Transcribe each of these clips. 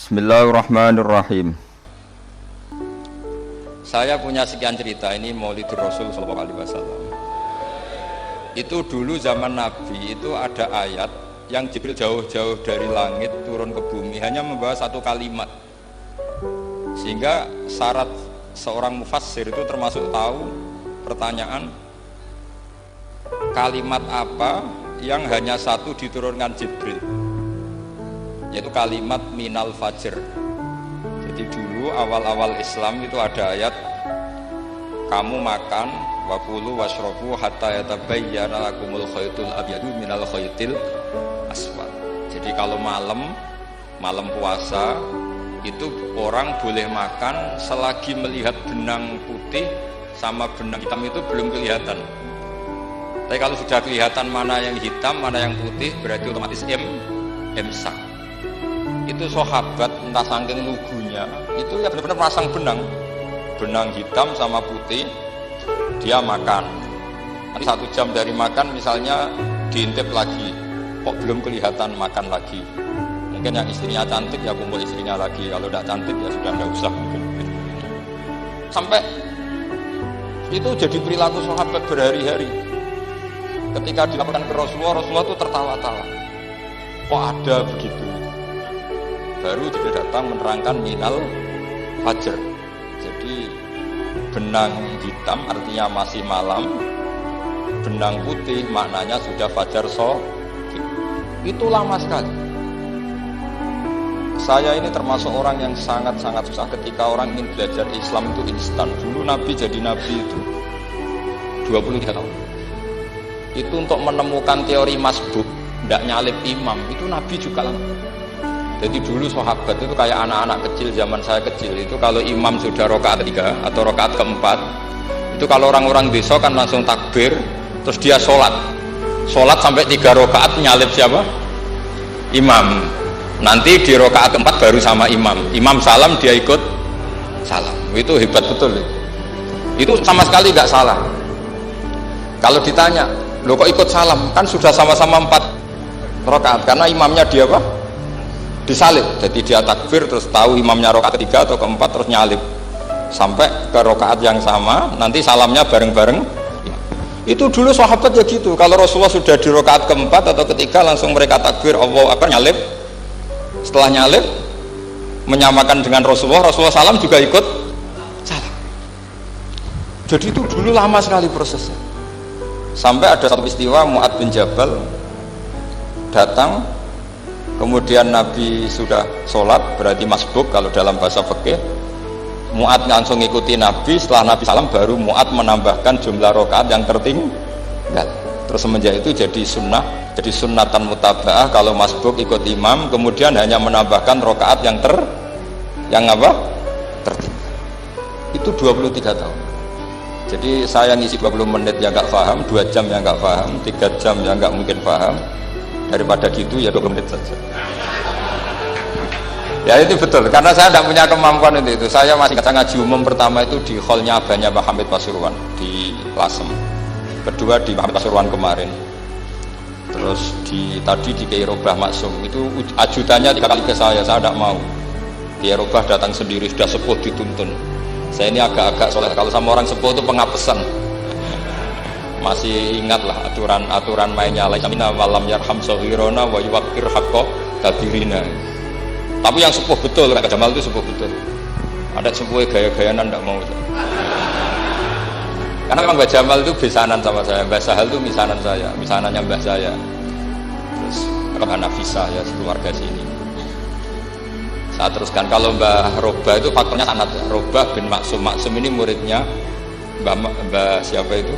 Bismillahirrahmanirrahim. Saya punya sekian cerita, ini Maulidur Rasul Sallallahu Alaihi Wasallam. Itu dulu zaman Nabi itu ada ayat yang Jibril jauh-jauh dari langit turun ke bumi hanya membawa satu kalimat, sehingga syarat seorang mufassir itu termasuk tahu pertanyaan kalimat apa yang hanya satu diturunkan Jibril, yaitu kalimat minal fajr. Jadi dulu awal-awal Islam itu ada ayat kamu makan wakulu washrobu hatta yatabayyana lakumul khaytul abyadu minal khaytil aswad. Jadi kalau malam puasa itu orang boleh makan selagi melihat benang putih sama benang hitam itu belum kelihatan. Tapi kalau sudah kelihatan mana yang hitam mana yang putih berarti otomatis imsak. Itu sahabat entah saking lugunya itu ya benar-benar pasang benang hitam sama putih, dia makan. Nanti 1 jam dari makan misalnya diintip lagi, kok belum kelihatan makan lagi. Mungkin yang istrinya cantik ya kumpul istrinya lagi, kalau tidak cantik ya sudah tidak usah mungkin. Sampai itu jadi perilaku sahabat berhari-hari. Ketika dilaporkan ke Rasulullah itu tertawa-tawa, kok ada begitu. Baru dia datang menerangkan minal fajr. Jadi benang hitam artinya masih malam, benang putih maknanya sudah fajar shadiq. Itu lama sekali. Saya ini termasuk orang yang sangat-sangat susah ketika orang ingin belajar Islam itu instan. Dulu Nabi jadi Nabi itu 23 tahun. Itu untuk menemukan teori masbuk, tidak nyalip imam, itu Nabi juga lama. Jadi dulu sahabat itu kayak anak-anak kecil zaman saya kecil itu kalau imam sudah rakaat 3 atau rakaat keempat itu kalau orang-orang desa kan langsung takbir terus dia sholat sampai 3 rakaat nyalip siapa? Imam. Nanti di rakaat keempat baru sama imam salam dia ikut salam. Itu hebat betul itu sama sekali nggak salah. Kalau ditanya loh kok ikut salam kan sudah sama-sama 4 rakaat karena imamnya dia apa? Disalib, jadi dia takbir terus tahu imamnya rakaat ketiga atau keempat terus nyalip sampai ke rakaat yang sama nanti salamnya bareng-bareng. Itu dulu sahabat ya gitu, kalau Rasulullah sudah di rakaat keempat atau ketiga langsung mereka takbir Allahu Akbar nyalip, setelah nyalip menyamakan dengan Rasulullah salam juga ikut salam. Jadi itu dulu lama sekali prosesnya sampai ada satu peristiwa Mu'ad bin Jabal datang. Kemudian Nabi sudah sholat, berarti masbuk kalau dalam bahasa fikih. Mu'ad langsung ikuti Nabi, setelah Nabi salam baru Mu'ad menambahkan jumlah rakaat yang tertinggal. Terus semenjak itu jadi sunnah, jadi sunnatan mutaba'ah kalau masbuk ikut imam, kemudian hanya menambahkan rakaat yang tertinggal. Itu 23 tahun. Jadi saya ngisi 20 menit yang nggak paham, 2 jam yang nggak paham, 3 jam yang nggak mungkin paham. Daripada gitu ya 20 menit saja. Ya itu betul, karena saya tidak punya kemampuan itu. Saya masih ngaji umum pertama itu di hallnya abahnya Pak Hamid Pasuruan di Lasem. Kedua di Pak Hamid Pasuruan kemarin. Terus tadi di Kiai Robah Maksum itu ajudannya 3 kali ke saya tidak mau. Kiai Robah datang sendiri sudah sepuh dituntun. Saya ini agak-agak soleh, kalau sama orang sepuh itu pengapesan. Masih ingatlah aturan mainnya laisina walam yarham saghirona wa yuwaqqir haqqa kabirina. Tapi yang sepuh betul, Kak Jamal itu sepuh betul. Ada sepuh gaya-gayanan enggak mau. Karena memang Mbak Jamal itu besanan sama saya, Mbak Sahal itu misanan saya, misanannya Mbak saya. Terus Mbak Nafisa ya keluarga sini. Saya teruskan kalau Mbak Roba itu faktornya sanad. Roba bin Maksum ini muridnya Mbak siapa itu?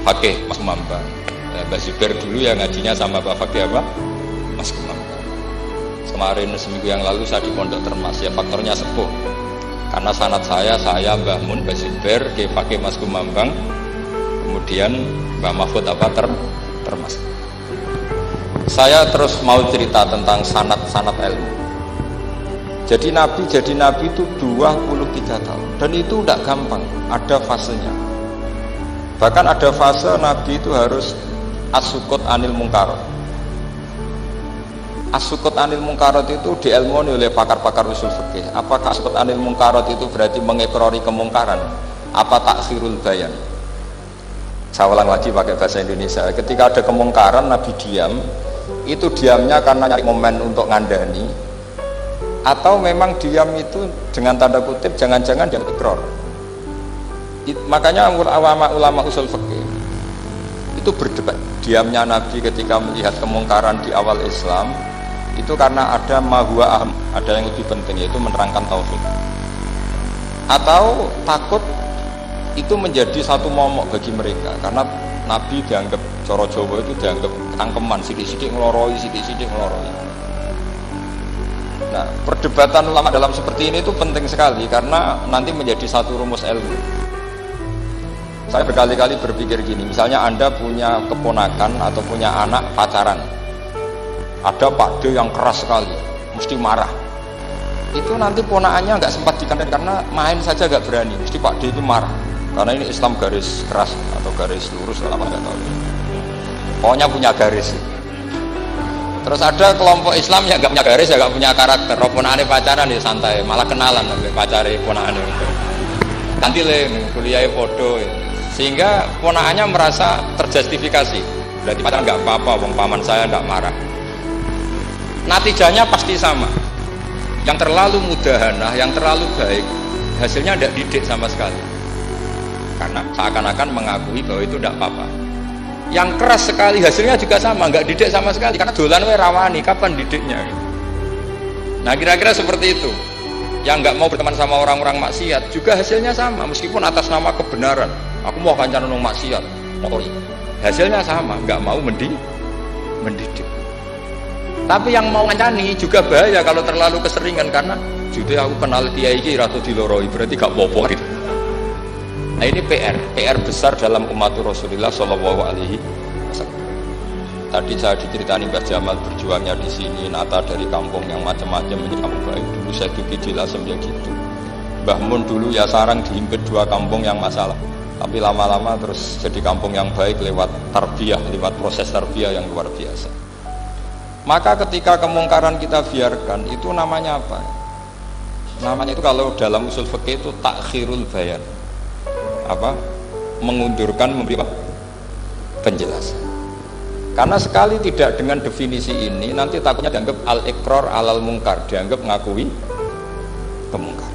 Fakih Mas Kumambang. Mbak Zubair dulu yang ngajinya sama Pak Fakih apa? Mas Kumambang. Kemarin seminggu yang lalu saya di Pondok Termas ya faktornya sepuh. Karena sanad saya Mbah Mun, Mbak Zubair, Kiai Fakih Mas Kumambang, kemudian Mbak Mahfud apa Termas. Saya terus mau cerita tentang sanad ilmu. Jadi Nabi itu 23 tahun dan itu tidak gampang, ada fasenya. Bahkan ada fase Nabi itu harus as-sukut anil mungkar. As-sukut anil mungkarat itu diilmoni oleh pakar-pakar usul fikih. Apakah as-sukut anil mungkarat itu berarti mengekrori kemungkaran? Apa taksirul bayan? Saya ulang lagi pakai bahasa Indonesia. Ketika ada kemungkaran, Nabi diam. Itu diamnya karena nyari momen untuk ngandani, atau memang diam itu dengan tanda kutip jangan-jangan dia ikrar. Makanya ulama usul fikih itu berdebat. Diamnya Nabi ketika melihat kemungkaran di awal Islam itu karena ada mahwa aham, ada yang lebih penting, yaitu menerangkan tauhid, atau takut itu menjadi satu momok bagi mereka karena Nabi dianggap coro Jawa itu dianggap ketangkeman, sidik-sidik ngeloroi, sidik-sidik ngeloroi. Nah, perdebatan ulama dalam seperti ini itu penting sekali karena nanti menjadi satu rumus ilmu. Saya berkali-kali berpikir gini, misalnya Anda punya keponakan atau punya anak pacaran, ada Pak D yang keras sekali, mesti marah. Itu nanti ponakannya nggak sempat dikandani karena main saja nggak berani, mesti Pak D itu marah. Karena ini Islam garis keras atau garis lurus, apa nggak tahu. Pokoknya punya garis. Terus ada kelompok Islam yang nggak punya garis, ya nggak punya karakter. Ponakannya pacaran ya santai, malah kenalan sampai pacare ponakannya. Nanti kuliahnya podo. Ya. Sehingga ponakannya merasa terjustifikasi, berarti pacaran nggak apa-apa, wong paman saya nggak marah. Natijanya pasti sama. Yang terlalu mudahanah, yang terlalu baik, hasilnya tidak didik sama sekali, karena seakan-akan mengakui bahwa itu tidak apa-apa. Yang keras sekali hasilnya juga sama, nggak didik sama sekali, karena dolan we rawani, kapan didiknya? Nah kira-kira seperti itu. Yang nggak mau berteman sama orang-orang maksiat juga hasilnya sama, meskipun atas nama kebenaran. Aku mau kancanan nang maksiat, hasilnya sama, nggak mau mendidik. Tapi yang mau ngancani juga bahaya kalau terlalu keseringan, karena jadi aku kenal kiai iki ratu diloroi, berarti gak apa-apa gitu. Nah ini PR besar dalam umat Rasulullah Shallallahu Alaihi Wasallam. Tadi saya diceritani Mbak Jamal berjuangnya di sini, nata dari kampung yang macam-macam menjadi kampung baik. Dulu saya Duki Jilasem ya gitu. Mbah Mun dulu ya sarang dihimpit 2 kampung yang masalah. Tapi lama-lama terus jadi kampung yang baik lewat tarbiyah, lewat proses tarbiyah yang luar biasa. Maka ketika kemungkaran kita biarkan, itu namanya apa? Namanya itu kalau dalam usul fikih itu takhirul bayan. Apa? Mengundurkan, memberi penjelasan. Karena sekali tidak dengan definisi ini, nanti takutnya dianggap al-iqrar alal mungkar, dianggap mengakui kemungkaran.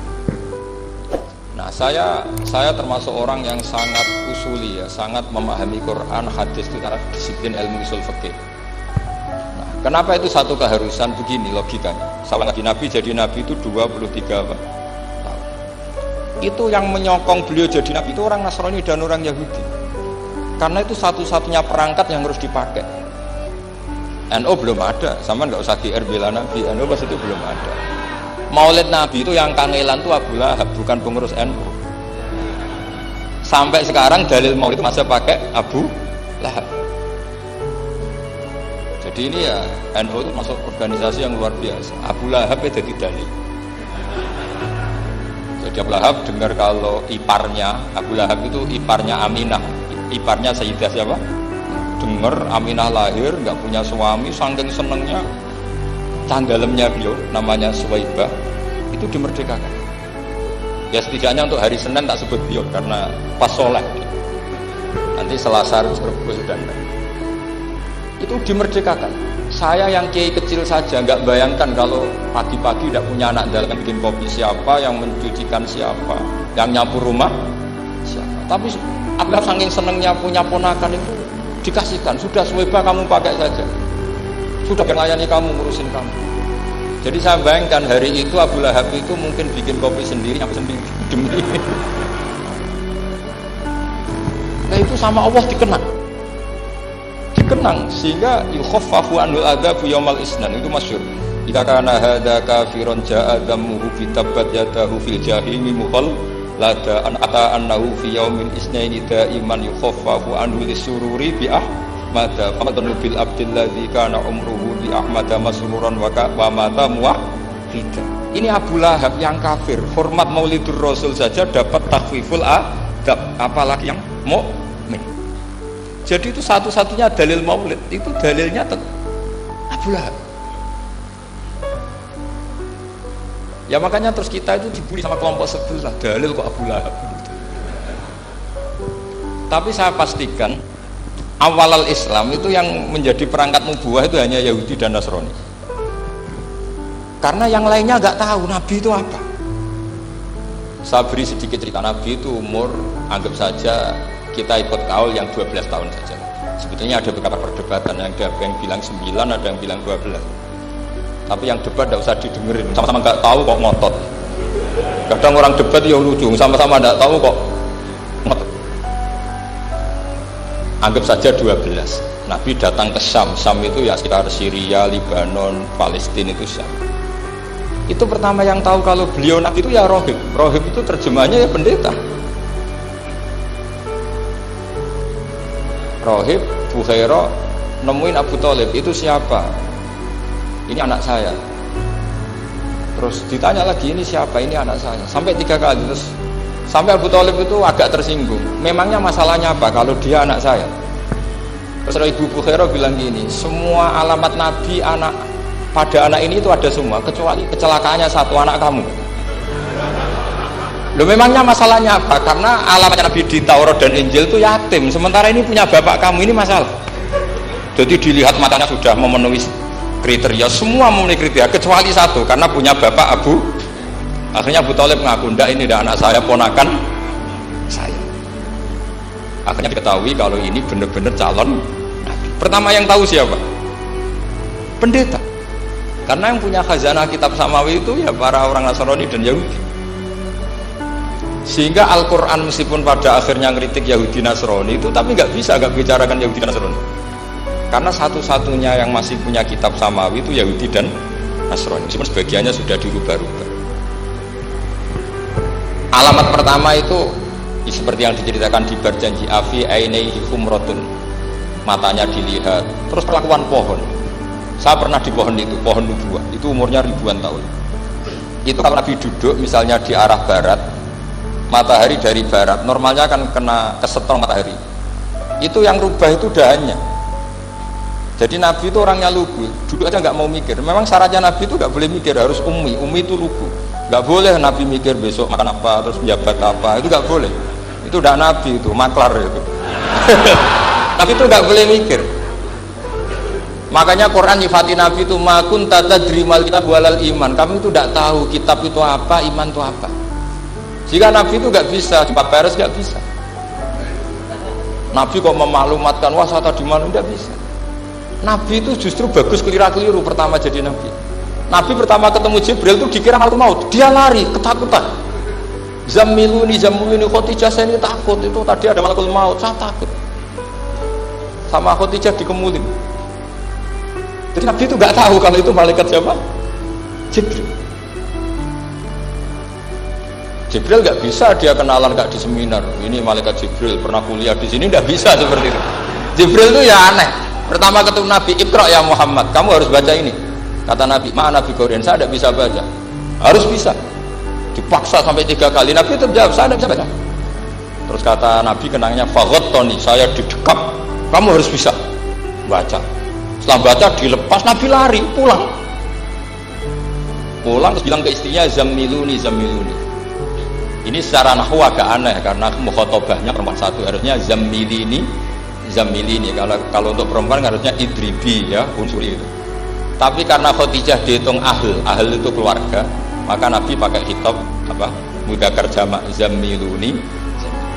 Nah, saya termasuk orang yang sangat usuli ya, sangat memahami Quran, hadis itu karena disiplin ilmu usul fikih. Nah, kenapa itu satu keharusan? Begini logikanya. Salah lagi Nabi jadi Nabi itu 23 tahun. Itu yang menyokong beliau jadi Nabi itu orang Nasrani dan orang Yahudi. Karena itu satu-satunya perangkat yang harus dipakai. NU belum ada, sama nggak usah GR bela Nabi. NU pas itu belum ada. Maulid Nabi itu yang kangelan itu Abu Lahab, bukan pengurus NU. Sampai sekarang dalil Maulid itu masih pakai Abu Lahab. Jadi ini ya NU itu masuk organisasi yang luar biasa. Abu Lahab itu jadi dalil. Jadi Abu Lahab dengar kalau iparnya Abu Lahab itu iparnya Aminah, iparnya Sayyidah siapa? Dengar Aminah lahir nggak punya suami, saking senengnya tanggalemnya beliau namanya Suwaibah itu dimerdekakan. Ya setidaknya untuk hari Senin tak sebut beliau karena pas sholat. Nanti Selasa Rabu dan itu dimerdekakan. Saya yang kiai kecil saja nggak bayangkan kalau pagi-pagi tidak punya anak dalam bikin kopi siapa, yang mencucikan siapa, yang nyapu rumah siapa. Tapi Abdullah saking senengnya punya ponakan itu dikasihkan. Sudah Suwaibah kamu pakai saja. Sudah melayani kamu, ngurusin kamu. Jadi saya bayangkan hari itu Abu Lahab itu mungkin bikin kopi sendiri, nyapu sendiri demi. Nah itu sama Allah dikenang sehingga yukhaffafu anhu adzabu yaumal isnan, itu masyhur. Jika kana hadza kafiron ja'a dammuhu fi tabbat yadahu fil jahimi mukhallada an ata annahu fi yaumin isnaini daiman yukhaffafu anhu lisururi bi ahmada famadun bil abdilladzi kana umruhu bi ahmada masruran wa mata muwahhida. Ini Abu Lahab yang kafir, hormat Maulidur Rasul saja dapat takhfiful adab, apalagi yang mukmin. Jadi itu satu-satunya dalil maulid, itu dalilnya Abu Lahab. Ya makanya terus kita itu dibully sama kelompok sebelah, dalil kok Abu Lahab. Tapi saya pastikan awal Islam itu yang menjadi perangkat nubuwah itu hanya Yahudi dan Nasrani. Karena yang lainnya nggak tahu Nabi itu apa. Saya beri sedikit cerita. Nabi itu umur, anggap saja kita ikut kaul yang 12 tahun saja. Sebetulnya ada beberapa perdebatan, ada yang bilang 9, ada yang bilang 12. Tapi yang debat tidak usah didengerin, sama-sama nggak tahu kok ngotot. Kadang orang debat ya lucu, sama-sama nggak tahu kok ngotot. Anggap saja 12. Nabi datang ke Syam. Syam itu ya sekitar Syria, Lebanon, Palestina itu Syam. Itu pertama yang tahu kalau beliau Nabi itu ya rohib. Rohib itu terjemahnya ya pendeta. Rohib, Bukhaira nemuin Abu Thalib, itu siapa? Ini anak saya. Terus ditanya lagi, ini siapa? Ini anak saya. Sampai 3 kali. Terus sampai Abu Thalib itu agak tersinggung. Memangnya masalahnya apa kalau dia anak saya? Terus Ibu Bukhaira bilang gini, semua alamat Nabi pada anak ini itu ada semua, kecuali kecelakaannya satu, anak kamu. Loh, memangnya masalahnya apa? Karena alamat Nabi di Taurat dan Injil itu yatim, sementara ini punya bapak kamu, ini masalah. Jadi dilihat matanya sudah memenuhi kriteria, semua memenuhi kriteria kecuali satu, karena punya bapak Abu. Akhirnya Abu Thalib ngaku, ndak, ini ndak anak saya, ponakan saya. Akhirnya diketahui kalau ini benar-benar calon Nabi. Pertama yang tahu siapa? Pendeta. Karena yang punya khazanah kitab samawi itu ya para orang Nasrani dan Yahudi. Sehingga Al-Quran meskipun pada akhirnya ngeritik Yahudi Nasrani itu, tapi nggak bisa nggak bicarakan Yahudi Nasrani. Karena satu-satunya yang masih punya kitab samawi itu Yahudi dan Nasrani. Meskipun sebagiannya sudah dirubah-rubah. Alamat pertama itu seperti yang diceritakan di berjanji afi ainaihi humratun, matanya dilihat. Terus perlakuan pohon. Saya pernah di pohon itu, pohon nubuwah. Itu umurnya ribuan tahun. Itu kalau Nabi duduk misalnya di arah barat, matahari dari barat, normalnya kan kena kesetrum matahari. Itu yang rubah itu dahannya. Jadi Nabi itu orangnya lugu, duduk aja nggak mau mikir. Memang syaratnya Nabi itu nggak boleh mikir, harus ummi. Ummi itu lugu. Nggak boleh Nabi mikir besok makan apa, terus menjabat apa, itu nggak boleh. Itu udah Nabi, itu maklar itu. Nabi itu nggak boleh mikir. Makanya Quran nyifati Nabi itu makun tata drimal kitab walal iman. Kami itu tidak tahu kitab itu apa, iman itu apa. Jika Nabi itu nggak bisa, cepat beres nggak bisa. Nabi kok memaklumatkan wasata di mana, nggak bisa. Nabi itu justru bagus keliru pertama jadi Nabi. Nabi pertama ketemu Jibril itu dikira malaikat maut, dia lari ketakutan. Zamiluni Khadijah, saya ini takut, itu tadi ada malaikat maut, saya takut. Sama Khadijah dikemulin. Jadi Nabi itu nggak tahu kalau itu malaikat siapa? Jibril. Jibril nggak bisa dia kenalan nggak di seminar. Ini malaikat Jibril pernah kuliah di sini, nggak bisa seperti itu. Jibril itu ya aneh. Pertama ketemu Nabi, Iqra ya Muhammad, kamu harus baca ini. Kata Nabi, mana Nabi Quran, saya tidak bisa baca. Harus bisa. Dipaksa sampai 3 kali. Nabi itu jawab, saya tidak bisa baca. Terus kata Nabi kenangnya, Tony, saya didekap. Kamu harus bisa baca. Setelah baca dilepas, Nabi lari pulang terus bilang ke istrinya zamiluni. Ini secara nahwu agak aneh karena mukhotobahnya perempuan satu, harusnya zamilini. Kalau untuk perempuan harusnya idribi, ya unsuri itu. Tapi karena Khadijah dihitung ahl itu keluarga, maka Nabi pakai khitab mudzakkar jamak zamiluni.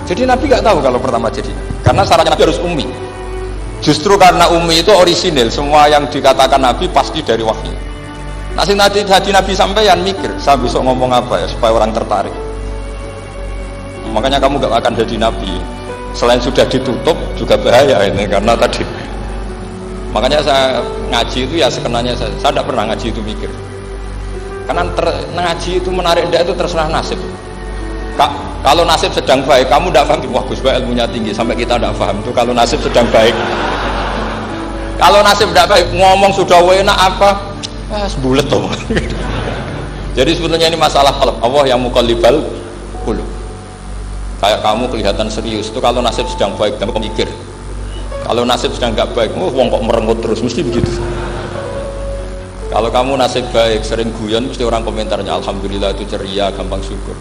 Jadi Nabi nggak tahu kalau pertama jadi, karena syaratnya Nabi harus ummi. Justru karena ummi itu orisinil, semua yang dikatakan Nabi pasti dari wahyu. Nah, sing nanti Nabi sampeyan mikir, saya besok ngomong apa ya supaya orang tertarik. Makanya kamu gak akan jadi Nabi. Selain sudah ditutup juga bahaya ini, karena tadi. Makanya saya ngaji itu ya sekenanya saya tidak pernah ngaji itu mikir. Karena ngaji itu menarik enggak itu terserah nasib. Kalau nasib sedang baik, kamu tidak paham, wah Gus Baik ilmunya tinggi sampai kita tidak paham itu kalau nasib sedang baik. Kalau nasib tidak baik, ngomong sudah enak apa, sebulet tuh. Jadi sebetulnya ini masalah qalb. Allah yang muqallibal qulub. Kayak kamu kelihatan serius itu kalau nasib sedang baik, kamu mikir. Kalau nasib sedang nggak baik, wong kok merengut terus, mesti begitu. Kalau kamu nasib baik, sering guyon, mesti orang komentarnya alhamdulillah itu ceria, gampang syukur.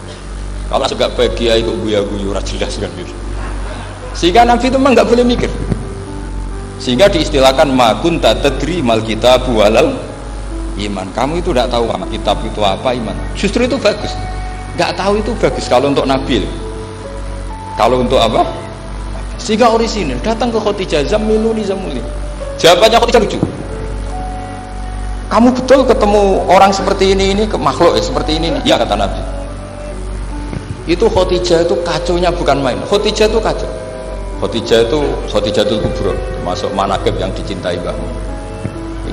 Kalau nasib gak baik, kiai kok guya-guyu, jelas kan gitu. Sehingga Nabi itu memang gak boleh mikir. Sehingga diistilahkan ma kunta tadri mal kitab walal iman. Kamu itu tidak tahu apa kitab itu apa, iman. Justru itu bagus. Gak tahu itu bagus kalau untuk Nabi. Kalau untuk apa? Sehingga orisinil datang ke Khadijah, zammiluni zammuli. Jawabannya Khadijah lucu. Kamu betul ketemu orang seperti ini ke makhluk seperti ini? Ya, kata Nabi. Itu Khadijah itu kacaunya bukan main. Khadijah itu kacau. Khadijah itu Khadijatul Kubra, termasuk manaqib yang dicintai mbahmu.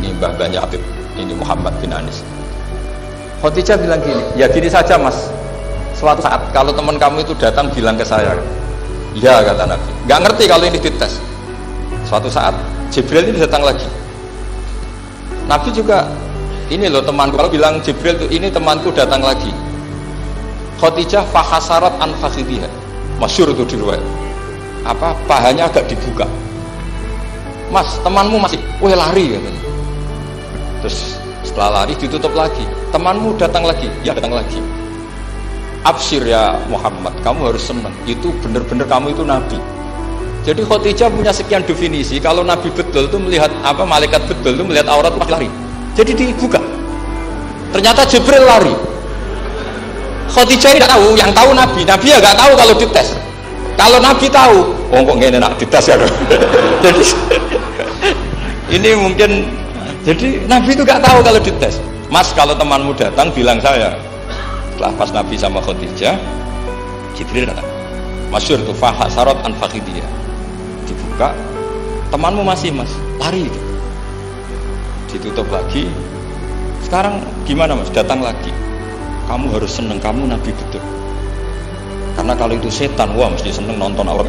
Ini Mbah Banyak Habib, ini Muhammad bin Anis. Khadijah bilang gini, ya gini saja mas. Suatu saat kalau teman kamu itu datang bilang ke saya, ya kata Nabi. Nggak ngerti kalau ini dites. Suatu saat Jibril ini datang lagi. Nabi juga, ini loh temanku, kalau bilang Jibril itu ini temanku datang lagi. Khadijah fahasarat an fakhidhiha. Masyhur itu di riwayat. Apa pahanya agak dibuka. Mas, temanmu masih lari katanya. Terus setelah lari ditutup lagi. Temanmu datang lagi. Ya, datang lagi. Absyir ya Muhammad, kamu harus senang. Itu benar-benar kamu itu nabi. Jadi Khadijah punya sekian definisi. Kalau Nabi betul itu melihat apa, malaikat betul itu melihat aurat pasti lari. Jadi dibuka. Ternyata Jibril lari. Khadijah tidak tahu, yang tahu Nabi. Nabi ya nggak tahu kalau dites. Kalau Nabi tahu, oh kok nggak enak dites ya. Jadi ini mungkin. Jadi Nabi itu nggak tahu kalau dites. Mas, kalau temanmu datang bilang saya. Setelah pas Nabi sama Khadijah, Jibril datang. Masyhur tuh fahasarat an fakhidhiha. Dibuka, temanmu masih mas, lari itu. Ditutup lagi. Sekarang gimana mas? Datang lagi. Kamu harus seneng, kamu nabi betul. Karena kalau itu setan, wah mesti seneng nonton aurat.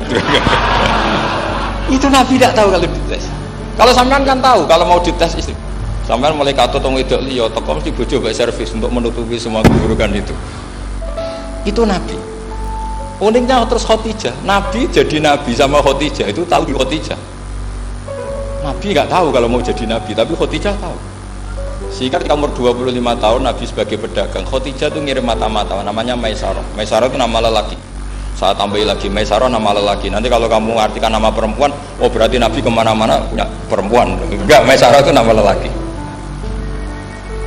Itu Nabi tidak tahu kalau dites. Kalau sampean kan tahu, kalau mau dites istri. Sampean mulai kato tong wedok liya teko mesti bojo mbek servis untuk menutupi semua keburukan itu. Itu Nabi. Uniknya terus Khadijah, Nabi jadi Nabi sama Khadijah itu tahu di Khadijah. Nabi nggak tahu kalau mau jadi Nabi, tapi Khadijah tahu. Sehingga ketika umur 25 tahun Nabi sebagai pedagang, Khadijah itu ngirim mata-mata namanya Maisarah. Maisarah itu nama lelaki. Saya tambahin lagi, Maisarah nama lelaki. Nanti kalau kamu artikan nama perempuan, oh berarti Nabi kemana-mana punya perempuan. Enggak, Maisarah itu nama lelaki.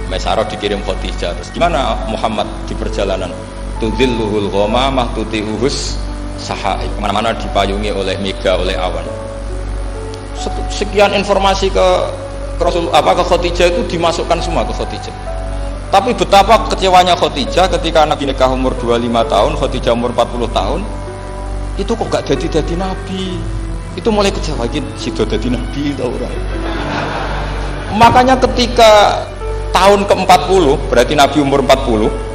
Maisarah dikirim Khadijah. Terus gimana Muhammad di perjalanan? Tudhilluhul ghamamah tuti'uhus sahai, kemana-mana dipayungi oleh mega, oleh awan. Sekian informasi ke Rasul ke Khadijah itu dimasukkan semua ke Khadijah. Tapi betapa kecewanya Khadijah ketika Nabi nikah umur 25 tahun, Khadijah umur 40 tahun. Itu kok gak jadi Nabi. Itu mulai kecewa gitu, sido jadi Nabi tau ora. Makanya ketika tahun ke-40, berarti Nabi umur 40,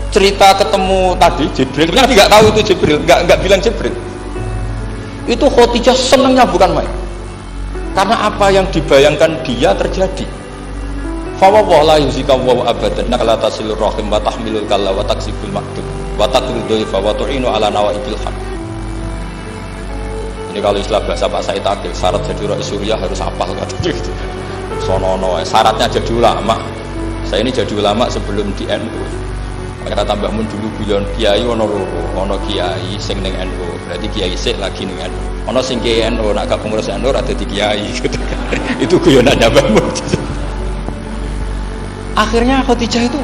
cerita ketemu tadi Jibril, Nabi nggak tahu itu Jibril, nggak bilang Jibril. Itu Khadijah senangnya bukan main, karena apa yang dibayangkan dia terjadi. Fawwah la yuzika wa abadan la tasilur rahim wa tahmilul kalla wa taksibul maktub wa taqridu fa wa tu'inu ala nawaibil haq. Ini kalau istilah bahasa Pak Said Akil, syarat jadi rakyat Suriah harus hafal kata gitu. Sonono, syaratnya jadi ulama. Saya ini jadi ulama sebelum di NU. Kata tambah mun dulu guyon kiai ono loro, ono kiai sing ning NU, berarti kiai sik lagi ning NU. Ono sing kiai NU nak gak pengurus NU ora dadi kiai gitu. Itu guyonan Mbah Mun. Akhirnya Khadijah itu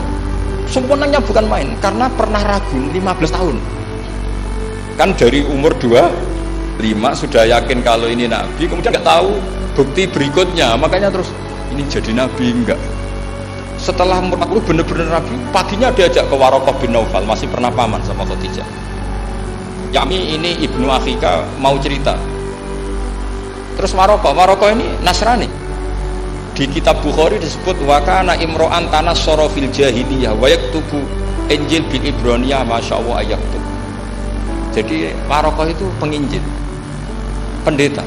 sempurnanya bukan main, karena pernah ragu 15 tahun. Kan dari umur 25 sudah yakin kalau ini nabi, kemudian nggak tahu bukti berikutnya, makanya terus ini jadi nabi enggak. Setelah umur 40 benar-benar nabi, paginya diajak ke Waraqah bin Naufal, masih pernah paman sama Khadijah. Yami ini ibnu Akhika mau cerita. Terus Waraqah ini Nasrani. Di kitab Bukhari disebut wakana imro'an tanas sorofil jahiliyah wa yaktubu Injil bil Ibroniyah masyaallah ayaktub. Jadi Waraqah itu penginjil, pendeta.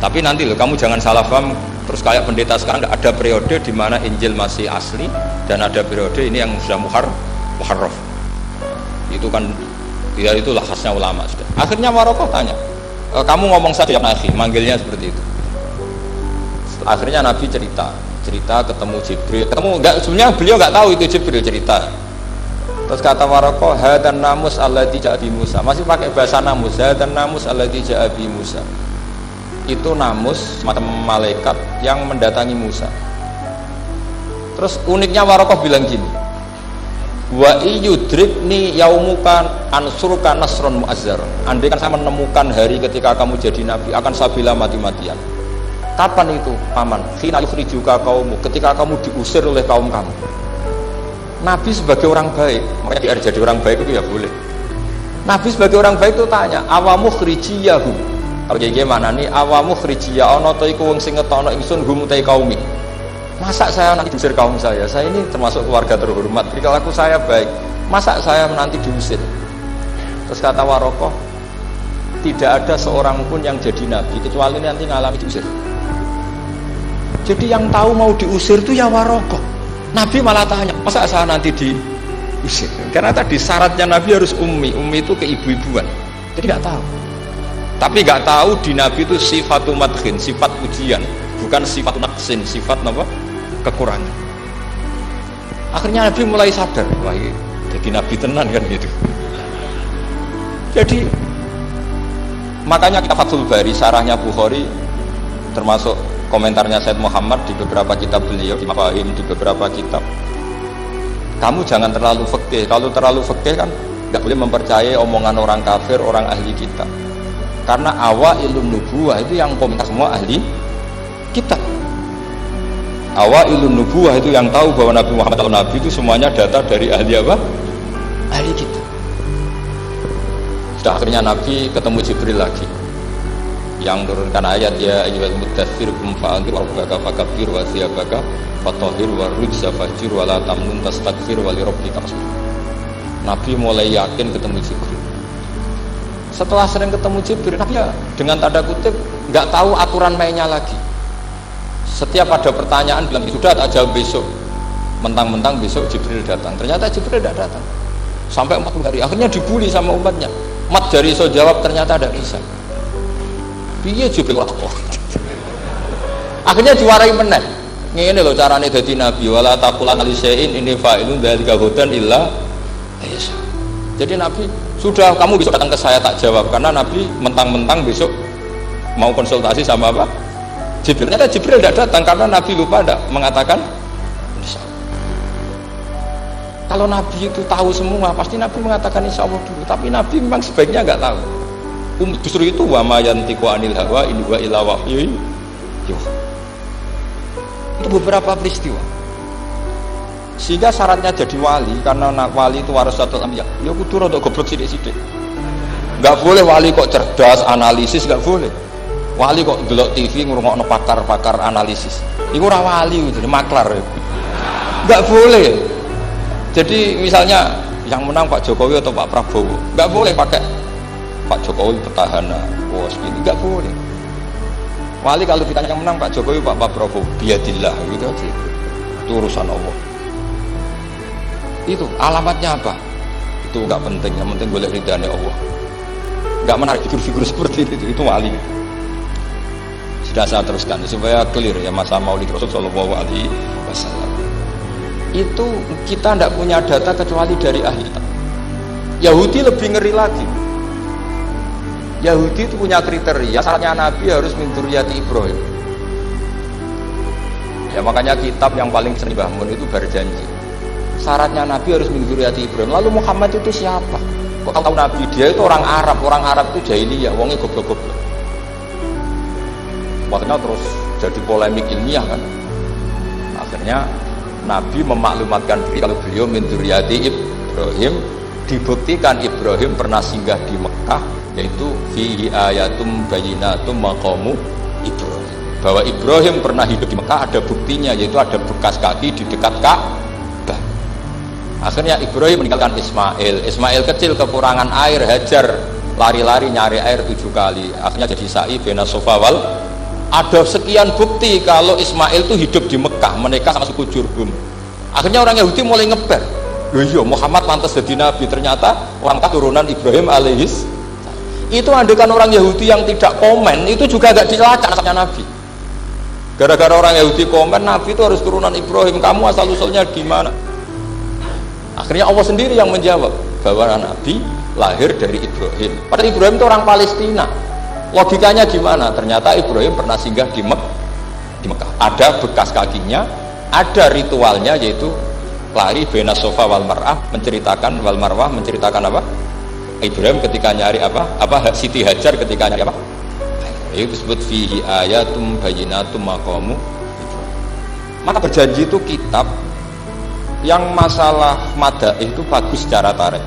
Tapi nanti loh, kamu jangan salah paham. Terus kayak pendeta sekarang ada periode di mana Injil masih asli dan ada periode ini yang sudah muharraf. Itu kan tidak, itulah khasnya ulama sudah. Akhirnya Waraqah tanya, kamu ngomong saja ya Nabi, manggilnya seperti itu. Akhirnya Nabi cerita cerita ketemu Jibril, ketemu enggak, sebenarnya beliau nggak tahu itu Jibril cerita. Terus kata Warokoh, hadan namus alladzi ja'a bi Musa, masih pakai bahasa namus, hadan namus alladzi ja'a bi Musa. Itu namus semacam malaikat yang mendatangi Musa. Terus uniknya Warokoh bilang gini, wa iyudrikni yaumukan ansurka nasron mu'azzar. Andai kan saya menemukan hari ketika kamu jadi nabi, akan saya bela mati-matian. Kapan itu paman? Khina yukhrijuka kaumu, ketika kamu diusir oleh kaum kamu. Nabi sebagai orang baik, makanya dia jadi orang baik itu ya boleh. Nabi sebagai orang baik itu tanya, awamu khrijiyahu. Kalau kayak gimana nih, awamu khrijiyah ana ta iku wong sing ngetokno ingsun hum ta kaumi. Masa saya nanti diusir kaum saya? Saya ini termasuk keluarga terhormat, perilaku saya baik. Masa saya nanti diusir? Terus kata Warokoh, tidak ada seorang pun yang jadi nabi kecuali nanti ngalami diusir. Jadi yang tahu mau diusir itu ya Warokoh. Nabi malah tanya, masa saya nanti diusir? Karena tadi syaratnya Nabi harus ummi itu keibu-ibuan. Jadi nggak tahu. Tapi nggak tahu di Nabi itu sifatu madkhin, sifat pujian, bukan sifat naqsin, sifat apa? Kekurangan. Akhirnya Nabi mulai sadar, wah jadi Nabi tenan kan gitu. Jadi makanya kita Fathul Bari, syarahnya Bukhari, termasuk komentarnya Said Muhammad di beberapa kitab beliau, di Mafahim, di beberapa kitab. Kamu jangan terlalu fikih. Kalau terlalu fikih kan nggak boleh mempercayai omongan orang kafir, orang ahli kitab. Karena awailun nubuwah itu yang komentar semua ahli kitab. Awailun nubuwah itu yang tahu bahwa Nabi Muhammad atau Nabi itu semuanya data dari ahli apa? Ahli kitab. Sudah akhirnya Nabi ketemu Jibril lagi, yang turunkan ayat ya ayyuhal muddatsir qum fa'anzir rabbaka fakabbir wa thiyabaka fatahhir wa rujza fahjur wa la tamnun tastakbir wa li rabbika fasbir. Nabi mulai yakin ketemu Jibril. Setelah sering ketemu Jibril, Nabi ya dengan tanda kutip nggak tahu aturan mainnya lagi. Setiap ada pertanyaan bilang sudah tak jawab besok. Mentang-mentang besok Jibril datang. Ternyata Jibril tidak datang. Sampai 40 hari. Akhirnya dibully sama umatnya. Mat dari iso jawab ternyata ada bisa. Piye Jibril kok. Akhirnya diwarai meneh. Ngene lho carane dadi nabi, wala taqulan li syai'in inni fa'ilun dzalika hudan illa Isa. Jadi Nabi, sudah kamu besok datang ke saya tak jawab, karena Nabi mentang-mentang besok mau konsultasi sama apa? Jibril. Ternyata Jibril tidak datang karena Nabi lupa tidak mengatakan insya Allah. Kalau Nabi itu tahu semua, pasti Nabi mengatakan insya Allah dulu. Tapi Nabi memang sebaiknya nggak tahu. Justru itu wa ma yantiqu anil hawa in huwa illa wahyun yuha. Itu beberapa peristiwa. Sehingga syaratnya jadi wali, karena wali itu warasatul anbiya. Ya kudu rada goblok sithik-sithik. Enggak boleh wali kok cerdas, analisis enggak boleh. Wali kok delok TV ngrungokno pakar-pakar analisis. Iku ora wali, jadi maklar. Enggak boleh. Jadi misalnya yang menang Pak Jokowi atau Pak Prabowo, enggak boleh pakai Pak Jokowi petahana, bos gini, enggak boleh. Wali kalau ditanya yang menang Pak Jokowi, Pak Prabowo, biadillah gitu aja. Itu urusan Allah. Itu alamatnya apa? Itu enggak penting, yang penting boleh ridhanya Allah. Enggak menarik figur-figur seperti itu wali. Sudah saya teruskan supaya clear ya masa Maulid Rasul sallallahu alaihi wasallam. Itu kita tidak punya data kecuali dari ahli kitab. Yahudi lebih ngeri lagi. Yahudi itu punya kriteria, syaratnya Nabi harus min dzurriyyati Ibrahim. Ya makanya kitab yang paling sering dibangun itu berjanji. Syaratnya Nabi harus min dzurriyyati Ibrahim. Lalu Muhammad itu siapa? Kok tahu Nabi? Dia itu orang Arab itu jahiliyah, wongnya goblok-goblok. Makanya terus jadi polemik ilmiah kan. Akhirnya Nabi memaklumatkan diri kalau beliau min dzurriyyati Ibrahim, dibuktikan Ibrahim pernah singgah di Mekah, yaitu fihi ayatum bayyinatum maqamu Ibrahim. Bahwa Ibrahim pernah hidup di Mekah ada buktinya, yaitu ada bekas kaki di dekat Ka'bah. Akhirnya Ibrahim meninggalkan Ismail. Ismail kecil kekurangan air, Hajar lari-lari nyari air 7 kali. Akhirnya jadi sa'i bena Safa wal. Ada sekian bukti kalau Ismail itu hidup di Mekah, menikah sama suku Jurhum. Akhirnya orang Yahudi mulai ngeber. Loh iya, Muhammad pantas jadi nabi, ternyata orang keturunan Ibrahim alaihis. Itu andekan orang Yahudi yang tidak komen, itu juga agak dilacak nasabnya Nabi. Gara-gara orang Yahudi komen Nabi itu harus turunan Ibrahim, kamu asal usulnya gimana? Akhirnya Allah sendiri yang menjawab bahwa Nabi lahir dari Ibrahim. Padahal Ibrahim itu orang Palestina. Logikanya gimana? Ternyata Ibrahim pernah singgah di Mekah. Ada bekas kakinya, ada ritualnya, yaitu lari bena sofa wal mar'ah, menceritakan wal marwah, menceritakan apa? Ibrahim ketika nyari apa Siti Hajar ketika nyari apa? Itu disebut fihi ayatum bayyinatum maqamu. Maka berjanji itu kitab yang masalah madaih itu bagus secara tarikh.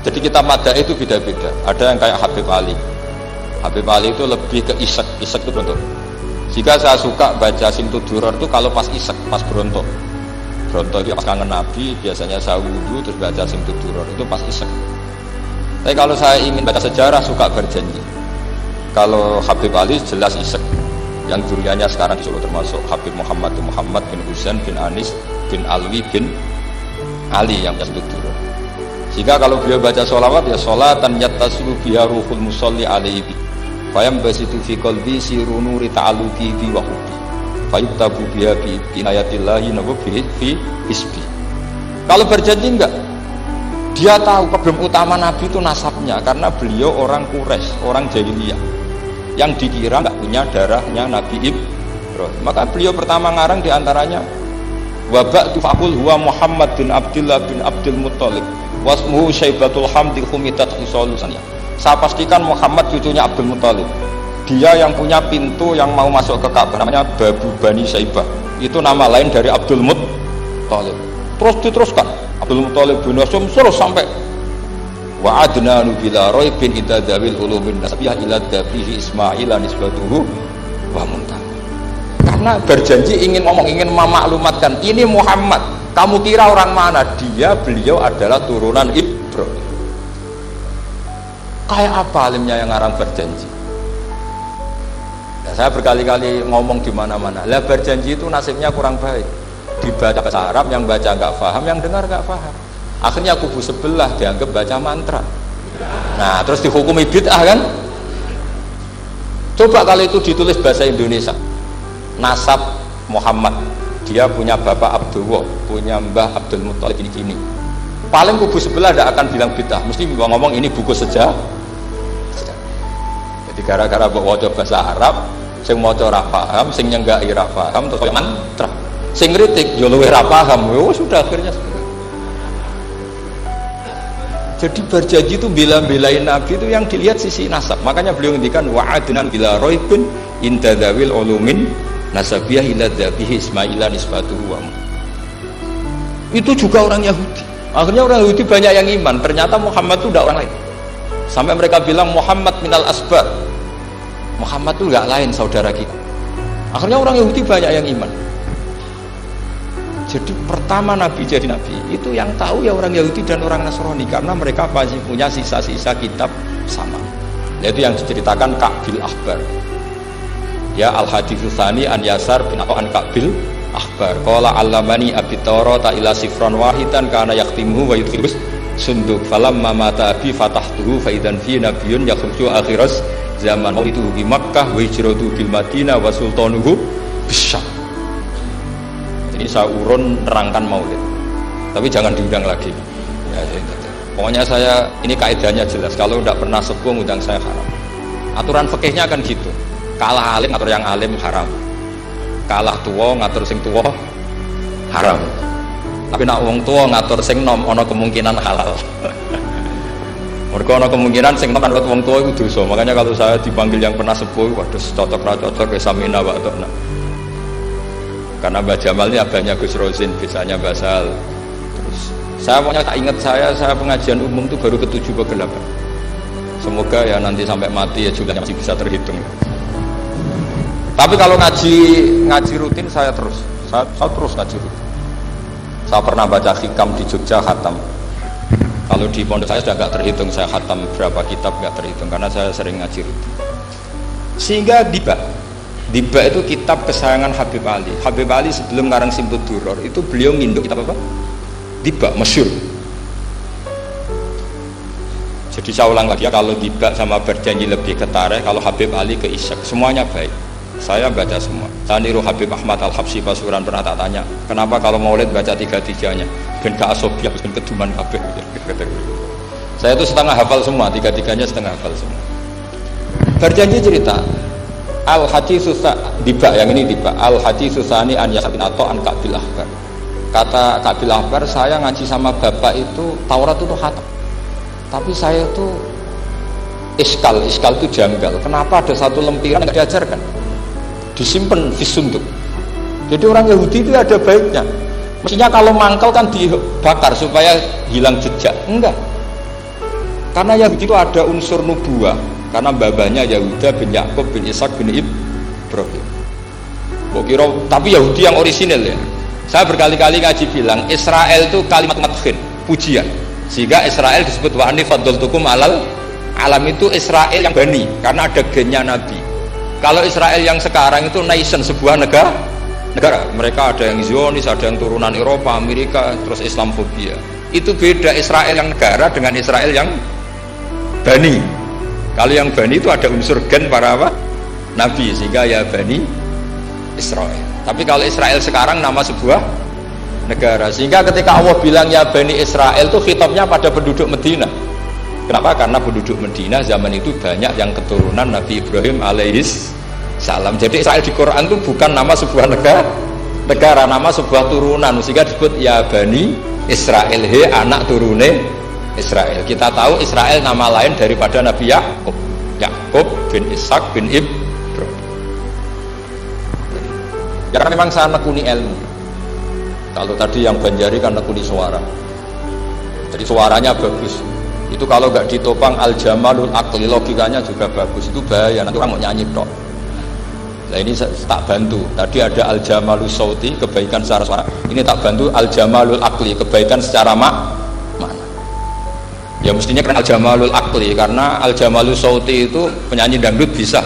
Jadi kitab madaih itu beda-beda. Ada yang kayak Habib Ali. Habib Ali itu lebih ke isek itu bentuk. Jika saya suka baca Simtud-Duror itu kalau pas isek, pas berontok itu pas kangen Nabi, biasanya saya wudhu terus baca Simtud-Duror itu pas isek. Tapi kalau saya ingin baca sejarah suka berjanji. Kalau Habib Ali jelas isek. Yang duriannya sekarang di Solo termasuk Habib Muhammad bin Husain bin Anis bin Alwi bin Ali yang Simtud-Duror. Jika kalau beliau baca sholawat ya sholatan yattasilu biha ruhul musalli alaihi fayam basitu fi qalbi siru nuri ta'aluki bi wa hubbi fayuktabu biha bi inayatillahi nabu fi isbi. Kalau berjanji enggak, dia tahu problem utama Nabi itu nasabnya, karena beliau orang Quraisy, orang jahiliyah yang dikira enggak punya darahnya Nabi Ibrahim. Maka beliau pertama ngarang diantaranya wa ba'du faqul huwa Muhammad bin Abdullah bin Abdul Muttalib wasmuhu Syaibatul Hamdi Khumitat Usolusannya. Saya pastikan Muhammad cucunya Abdul Muttalib. Dia yang punya pintu yang mau masuk ke Ka'bah, namanya Babu Bani Syaibah. Itu nama lain dari Abdul Muttalib. Terus diteruskan Abdul Muttalib bin Hashim terus sampai wa adnanu bila raibin idza dawil ulumin nasbiyah ila dabihi Ismail nisbatuhu wa muntah. Karena berjanji ingin memaklumatkan ini Muhammad. Kamu kira orang mana? Beliau adalah turunan Ibrahim. Kayak apa alimnya yang ngarang berjanji? Ya, saya berkali-kali ngomong di mana-mana. Lah berjanji itu nasibnya kurang baik. Dibaca bahasa Arab, yang baca nggak paham, yang dengar nggak paham. Akhirnya kubu sebelah dianggap baca mantra. Nah, terus dihukumi bid'ah kan? Coba kalau itu ditulis bahasa Indonesia. Nasab Muhammad, dia punya bapak Abdullah, punya mbah Abdul Muttalib ini. Paling kubu sebelah tidak akan bilang bid'ah, mesti ngomong ini buku sejarah. Jadi gara-gara bawa bahasa Arab, sing maca ora paham, sing nyenggaki ora paham, terus mantra. Sing kritik yo luwih ora paham, sudah akhirnya. Jadi berjanji itu bela-belain Nabi itu yang dilihat sisi nasab. Makanya beliau ngendikan wa'adnan bila raibin inda dzawil ulumin nasabiyah ila dzabihi Ismaila nisbatuhu wa. Itu juga orang Yahudi. Akhirnya orang Yahudi banyak yang iman. Ternyata Muhammad itu tidak orang lain. Sampai mereka bilang Muhammad minal asbar. Muhammad itu enggak lain saudara kita. Akhirnya orang Yahudi banyak yang iman. Jadi pertama Nabi jadi Nabi itu yang tahu ya orang Yahudi dan orang Nasrani, karena mereka masih punya sisa-sisa kitab sama. Yaitu yang diceritakan Ka'bil Akhbar. Ya al-haditsu tsani an Yasar bin an Ka'bil Akhbar. Qala 'allamani abi Tawrata ila sifran wahidan kana yaqtimuhu wa yudkhilus sunduk falamma mata abi fatahtuhu fa idzan fi nabiyyun yakhruju akhiras zaman itu di Makkah wa hijratu bil Madinah wa sultanuhu bisyam. Ini saya urun nerangkan maulid, tapi jangan diundang lagi ya, pokoknya saya ini kaidahnya jelas, kalau tidak pernah sepuh ngundang saya haram. Aturan fikihnya kan gitu, kalah alim ngatur yang alim haram, kalah tua ngatur sing tua haram, tapi nak wong tua ngatur sing nom ono kemungkinan halal. Mereka ono kemungkinan sing nom kan wong tua itu dosa. Makanya kalau saya dipanggil yang pernah sepuh, waduh cocok ra cocok samina wa ta'na. Karena Mbah Jamal ini abahnya Gus Rozin, bisanya Basal. Terus saya pokoknya tak ingat saya pengajian umum itu baru ke-7 ke 8. Semoga ya nanti sampai mati ya jumlahnya masih bisa terhitung. Tapi kalau ngaji rutin saya terus ngaji rutin. Saya pernah baca hikam di Jogja khatam. Kalau di pondok saya sudah nggak terhitung saya khatam berapa kitab, nggak terhitung karena saya sering ngaji rutin. Sehingga Diba itu kitab kesayangan Habib Ali. Habib Ali sebelum ngarang Simtud-Duror itu beliau nginduk kitab apa? Diba, masyhur. Jadi saya ulang lagi ya, kalau Diba sama berjanji lebih ke tarikh, kalau Habib Ali ke isyak, semuanya baik. Saya baca semua. Saya niru Habib Ahmad Al-Habsyi Pasuruan, pernah tak tanya, kenapa kalau maulid baca tiga-tiganya? Ben ka asobiah, ben keduman kabeh. Saya itu setengah hafal semua, tiga-tiganya setengah hafal semua. Berjanji cerita Al-Haditsus Diba, yang ini Diba Al-Haditsus Tsani an Yasin atau an Kabil Ahbar. Kata Kabil Ahbar, saya ngaji sama bapak itu Taurat itu khatam, tapi saya itu iskal itu janggal. Kenapa ada satu lempiran yang diajarkan, disimpan visunduk? Jadi orang Yahudi itu ada baiknya. Mestinya kalau mangkal kan dibakar supaya hilang jejak. Enggak, karena Yahudi itu ada unsur nubuah, karena babanya Yahuda bin Yakub bin Ishak bin Ibrahim. Kira, tapi Yahudi yang orisinil ya. Saya berkali-kali ngaji bilang Israel itu kalimat madkhin, pujian, sehingga Israel disebut wa anni faddaltukum alal alam. Itu Israel yang bani karena ada gennya Nabi. Kalau Israel yang sekarang itu nation, sebuah negara. Mereka ada yang Zionis, ada yang turunan Eropa, Amerika, terus Islamfobia. Itu beda Israel yang negara dengan Israel yang bani. Kalau yang bani itu ada unsur gen para apa? Nabi, sehingga ya bani Israel. Tapi kalau Israel sekarang nama sebuah negara, sehingga ketika Allah bilang ya Bani Israel itu khitabnya pada penduduk Medina. Kenapa? Karena penduduk Medina zaman itu banyak yang keturunan Nabi Ibrahim alaihis salam. Jadi Israel di Quran itu bukan nama sebuah negara, nama sebuah turunan, sehingga disebut ya Bani Israel, he anak turune Israel. Kita tahu Israel nama lain daripada Nabi Yakub bin Ishak bin Ibrahim. Ya karena memang saya nekuni ilmu. Kalau tadi yang Banjari kan nekuni suara, jadi suaranya bagus. Itu kalau nggak ditopang al-jamalul akli, logikanya juga bagus. Itu bahaya, nanti orang mau nyanyi tok. Nah ini tak bantu. Tadi ada al-jamalul sauti, kebaikan secara suara. Ini tak bantu al-jamalul akli, kebaikan secara makna. Ya mestinya kan al-jamalul akli, karena al-jamalul sauti itu penyanyi dangdut bisa.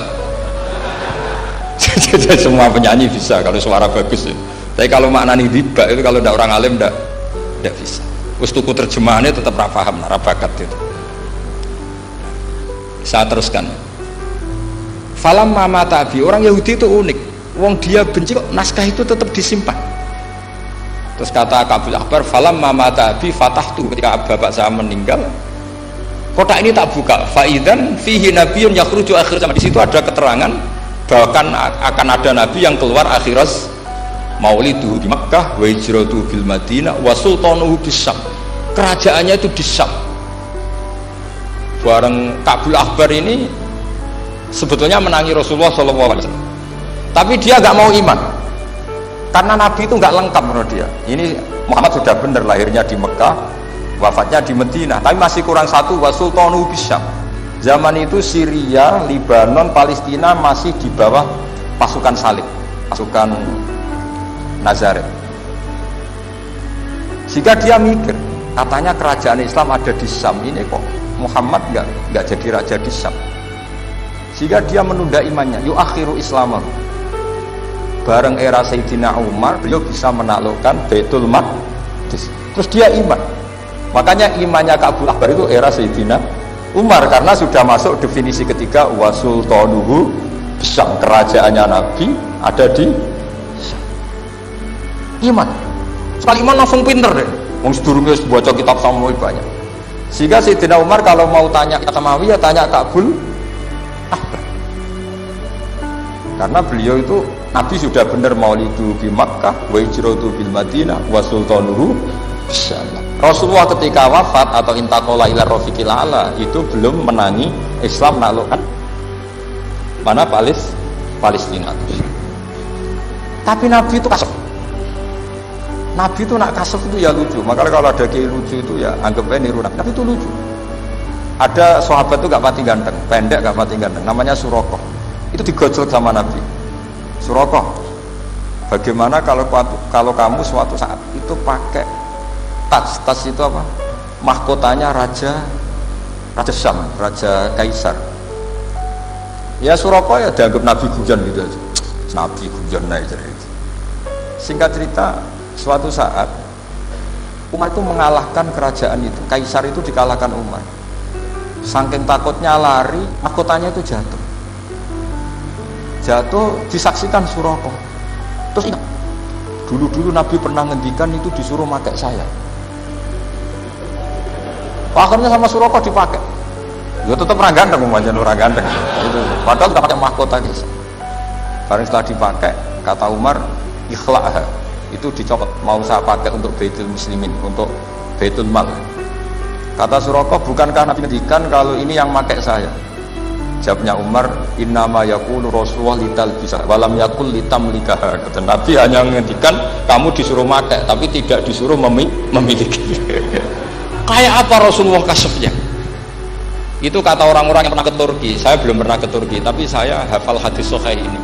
Jadi semua penyanyi bisa kalau suara bagus ya. Tapi kalau maknani tiba itu kalau tidak orang alim tidak bisa. Ustuku terjemahannya tetap paham, bakat itu. Saya teruskan. Falam mama tabi, orang Yahudi itu unik. Wong dia benci kok naskah itu tetap disimpan. Terus kata Kabil Ahbar, falam mama tabi fatahtu, ketika bapak saya meninggal, kotak ini tak buka. Faidan fihi nabiyun yakhruju akhir zaman. Di situ ada keterangan bahkan akan ada nabi yang keluar akhirat maulidu di Makkah, wa hijratu bil Madinah, wa sultanuhu bis Syam. Kerajaannya itu di Syam. Bareng Kabil Ahbar ini sebetulnya menangi Rasulullah SAW, tapi dia nggak mau iman karena nabi itu nggak lengkap menurut dia. Ini Muhammad sudah benar lahirnya di Mekah, wafatnya di Madinah, tapi masih kurang satu, wa sultanuhu bis Syam. Zaman itu Syria, Lebanon, Palestina masih di bawah pasukan salib, pasukan Nazaret. Sehingga dia mikir, katanya kerajaan Islam ada di Syam, ini kok Muhammad nggak jadi raja di Syam. Sehingga dia menunda imannya, yuakhiru Islamah. Bareng era Sayyidina Umar, beliau bisa menaklukkan Baitul Maqdis. Terus dia iman. Makanya imannya Kabil Ahbar itu era Sayyidina Umar, karena sudah masuk definisi ketiga, wa sultanuhu Syam, kerajaannya Nabi ada di Syam. Iman, sekali iman langsung pinter deh. Wong sedurunge baca kitab Samawi banyak. Sehingga Sayyidina Umar kalau mau tanya kitab Samawi ya tanya Kabil Ahbar. Karena beliau itu Nabi sudah benar maulidu di Makkah, wa hijratu bil Madinah, wa sultanuhu Syam. Rasulullah ketika wafat atau intaqala ila rafiqil a'la itu belum menangi Islam menaklukkan mana Palestina. Tapi Nabi itu kasep. Nabi itu nak kasep itu ya lucu. Makanya kalau ada kiai lucu itu ya anggapnya niru Nabi. Tapi itu lucu. Ada sahabat itu gak pati ganteng, pendek gak pati ganteng, namanya Surakoh. Itu digojol sama Nabi. Surakoh, bagaimana kalau kamu suatu saat itu pakai tas itu apa? Mahkotanya raja Syam, raja Kaisar. Ya Surakoh ya dianggap Nabi guyon gitu aja. Nabi guyon aja. Singkat cerita, suatu saat Umar itu mengalahkan kerajaan itu. Kaisar itu dikalahkan Umar. Saking takutnya lari, mahkotanya itu jatuh. jatuh disaksikan Suraqah. Terus ingat, dulu Nabi pernah ngendikan itu disuruh pakai saya. Akhirnya sama Suraqah dipakai. Ya tetap orang ganteng, orang ganteng. Itu padahal nggak pakai mahkota guys. Barang setelah dipakai, kata Umar, ikhla'ha, itu dicopot, mau saya pakai untuk Baitul Muslimin, untuk Baitul Mal. Kata Suraqah, bukankah Nabi ngendikan kalau ini yang pakai saya? Jawabnya Umar, innama yaqulu Rasulullah litalbisa walam yaqul litamlikaha. Kata Nabi hanya ngendikan kamu disuruh pakai tapi tidak disuruh memiliki. Kayak apa Rasulullah kasefnya? Itu kata orang-orang yang pernah ke Turki. Saya belum pernah ke Turki, tapi saya hafal hadis sahih ini.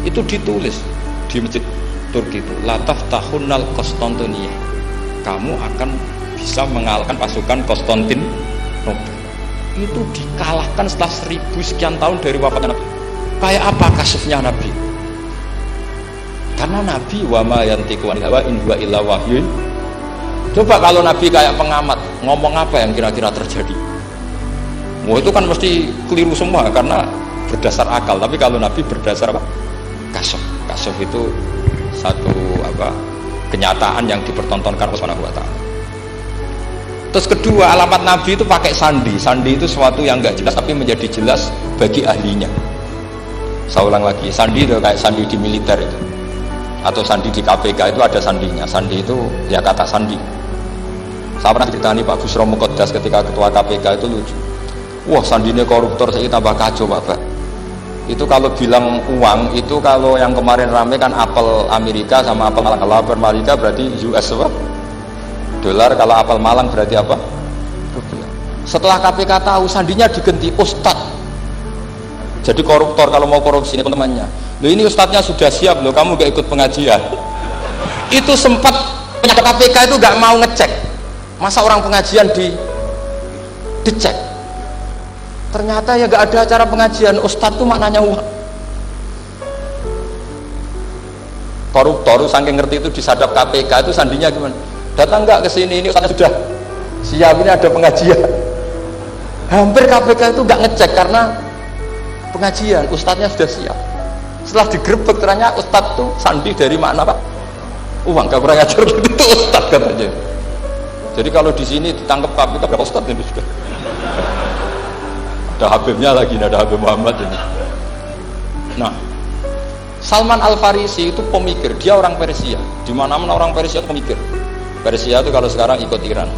Itu ditulis di masjid Turki itu, la taftahunnal Konstantiniyah, kamu akan bisa mengalahkan pasukan Konstantinopel. Itu dikalahkan setelah 1000 sekian tahun dari wafatnya Nabi. Kayak apa kasusnya Nabi? Karena Nabi wa ma yantiqu anil hawa in huwa illa wahyun. Coba kalau Nabi kayak pengamat, ngomong apa yang kira-kira terjadi? Wah, itu kan mesti keliru semua karena berdasar akal. Tapi kalau Nabi berdasar apa? Kasuf itu satu kenyataan yang dipertontonkan oleh Subhanahu wa Ta'ala. Terus kedua, alamat Nabi itu pakai sandi. Sandi itu sesuatu yang enggak jelas tapi menjadi jelas bagi ahlinya. Saya ulang lagi, sandi itu kayak sandi di militer itu, atau sandi di KPK itu ada sandinya. Sandi itu ya kata sandi. Saya pernah ceritani Pak Busro Muqaddas ketika ketua KPK itu lucu. Wah, sandinya koruptor, saya tambah kacau Pak. Itu kalau bilang uang itu, kalau yang kemarin rame kan apel Amerika sama apel Malang. Kalau apel Amerika berarti US apa? Dolar. Kalau apel Malang berarti apa? Rupiah. Setelah KPK tahu, sandinya diganti Ustadz. Jadi koruptor kalau mau korupsi ini teman-temannya. Loh, ini Ustadznya sudah siap loh, kamu gak ikut pengajian. Itu sempat penyakit KPK itu gak mau ngecek. Masa orang pengajian dicek? Ternyata ya gak ada acara pengajian. Ustadz itu maknanya uang. Koruptor saking ngerti itu disadap KPK itu sandinya gimana? Datang nggak ke sini, ini Ustadz sudah siap, ini ada pengajian. Hampir KPK itu nggak ngecek karena pengajian, Ustadznya sudah siap. Setelah digerebek ternyata Ustadz itu sandi dari makna apa? Uang. Gak kurang ajar gitu, itu Ustadz katanya. Jadi kalau di sini ditangkap KPK berapa Ustadz ini sudah? Ada Habibnya lagi, ada Habib Muhammad ini. Nah, Salman Al-Farisi itu pemikir, dia orang Persia. Di mana-mana orang Persia itu pemikir. Persia itu kalau sekarang ikut Iran.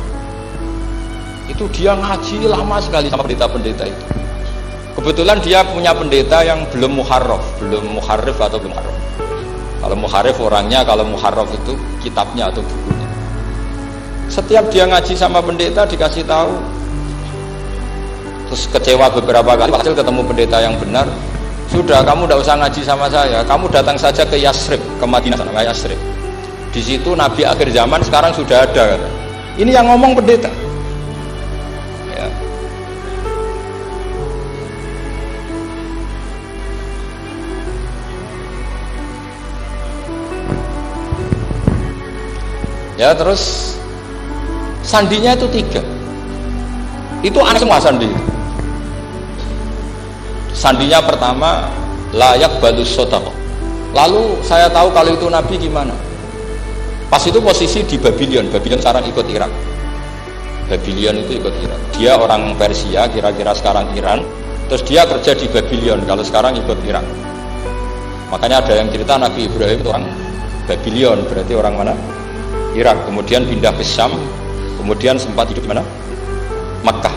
Itu dia ngaji lama sekali sama pendeta-pendeta itu. Kebetulan dia punya pendeta yang belum muharraf, belum muharrif atau belum muharraf. Kalau muharrif orangnya, kalau muharraf itu kitabnya atau bukunya. Setiap dia ngaji sama pendeta dikasih tahu, terus kecewa beberapa kali, hasil ketemu pendeta yang benar. Sudah, kamu tidak usah ngaji sama saya, kamu datang saja ke Yasrib, ke Madinah sana, ke Yasrib. Di situ Nabi akhir zaman sekarang sudah ada. Ini yang ngomong pendeta. Ya. Ya, terus sandinya itu 3. Itu aneh semua sandi. Sandinya pertama, layak balus sodaqah. Lalu saya tahu kalau itu Nabi gimana. Pas itu posisi di Babylon. Babylon sekarang ikut Irak. Babylon itu ikut Irak. Dia orang Persia, kira-kira sekarang Iran. Terus dia kerja di Babylon, kalau sekarang ikut Irak. Makanya ada yang cerita Nabi Ibrahim itu orang Babylon, berarti orang mana? Irak. Kemudian pindah ke Syam, kemudian sempat hidup di mana? Makkah.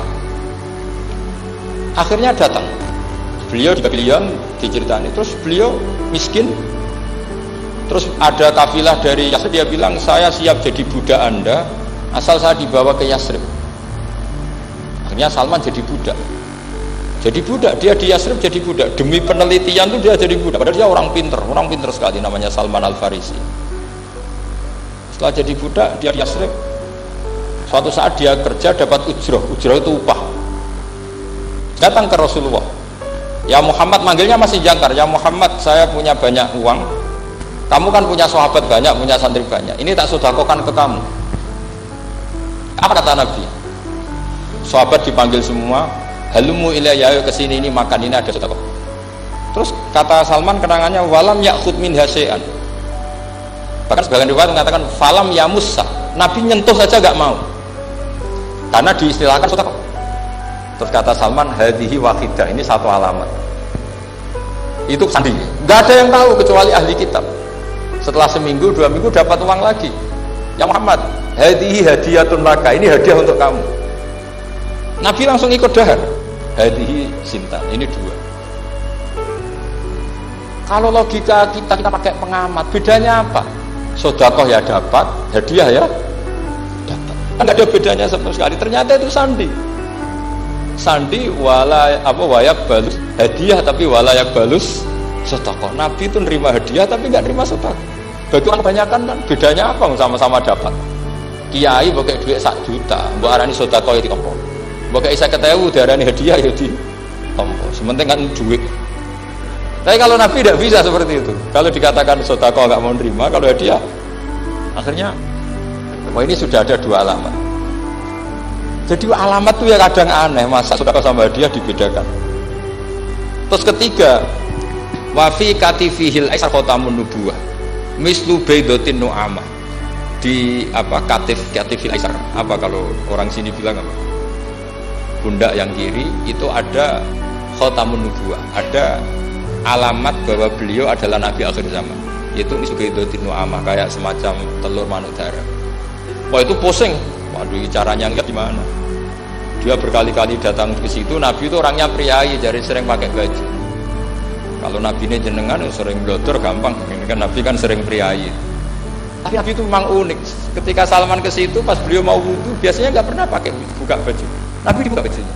Akhirnya datang beliau di Babylon, diceritani. Terus beliau miskin. Terus ada kafilah dari Yasrib, dia bilang saya siap jadi budak Anda asal saya dibawa ke Yasrib. Akhirnya Salman jadi budak. Jadi budak, dia di Yasrib jadi budak. Demi penelitian tuh dia jadi budak. Padahal dia orang pinter sekali, namanya Salman Al-Farisi. Setelah jadi budak, dia di Yasrib. Suatu saat dia kerja dapat ujroh itu upah. Datang ke Rasulullah. Ya Muhammad, manggilnya masih jangkar. Ya Muhammad, saya punya banyak uang. Kamu kan punya sahabat banyak, punya santri banyak. Ini tak sedekahkan ke kamu. Apa kata Nabi? Sahabat dipanggil semua. Halumu ilayya, kesini, ini makan, ini ada sedekah. Terus kata Salman kenangannya walam ya'khud min hasya'an. Bahkan sebagian riwayat mengatakan falam yamussa. Nabi nyentuh saja enggak mau. Karena diistilahkan sedekah. Terus kata Salman hadhihi wahidah, ini satu alamat. Itu sandi. Enggak ada yang tahu kecuali ahli kitab. Setelah seminggu, 2 minggu dapat uang lagi. Ya Muhammad, hadhihi hadiyatun laka, ini hadiah untuk kamu. Nabi langsung ikut dahar. Hadhihi sinta, ini 2. Kalau logika kita pakai pengamat, bedanya apa? Sedekah ya dapat, hadiah ya dapat. Enggak ada bedanya sama sekali. Ternyata itu sandi. Sandi wala apa wayak balus hadiah tapi walayak balus sedekah. Nabi itu nerima hadiah tapi enggak nerima sedekah. Bagi orang kebanyakan kan bedanya apa? Sama-sama dapat. Kiai pakai duit 1 juta, mbok arani sedekah ya ditompo. Mbok kei 50.000 diarani hadiah ya ditompo. Sementing kan duit. Tapi kalau Nabi tidak bisa seperti itu. Kalau dikatakan sedekah enggak mau nerima, kalau hadiah akhirnya ini sudah ada 2 alamat. Jadi alamat itu ya kadang aneh, masa sedekah sama hadiah dibedakan. Terus ketiga, wa fi katifihil aisar khatamun nubuwah. Mislu baidatin nu'amah. Di apa katifil aisar. Apa kalau orang sini bilang apa? Pundak yang kiri itu ada khatamun nubuwah. Ada alamat bahwa beliau adalah nabi akhir zaman, yaitu Nisbaidotin Nu'amah, kayak semacam telur manuk darah. Wah itu pusing, waduh caranya enggak gimana. Dia berkali-kali datang ke situ. Nabi itu orangnya priayi, jadi sering pakai baju. Kalau Nabi ini jenengan sering blodor gampang, ini kan Nabi kan sering priayi. Tapi Nabi itu memang unik. Ketika Salman ke situ, pas beliau mau wudu, biasanya nggak pernah pakai buka baju. Nabi dibuka bajunya.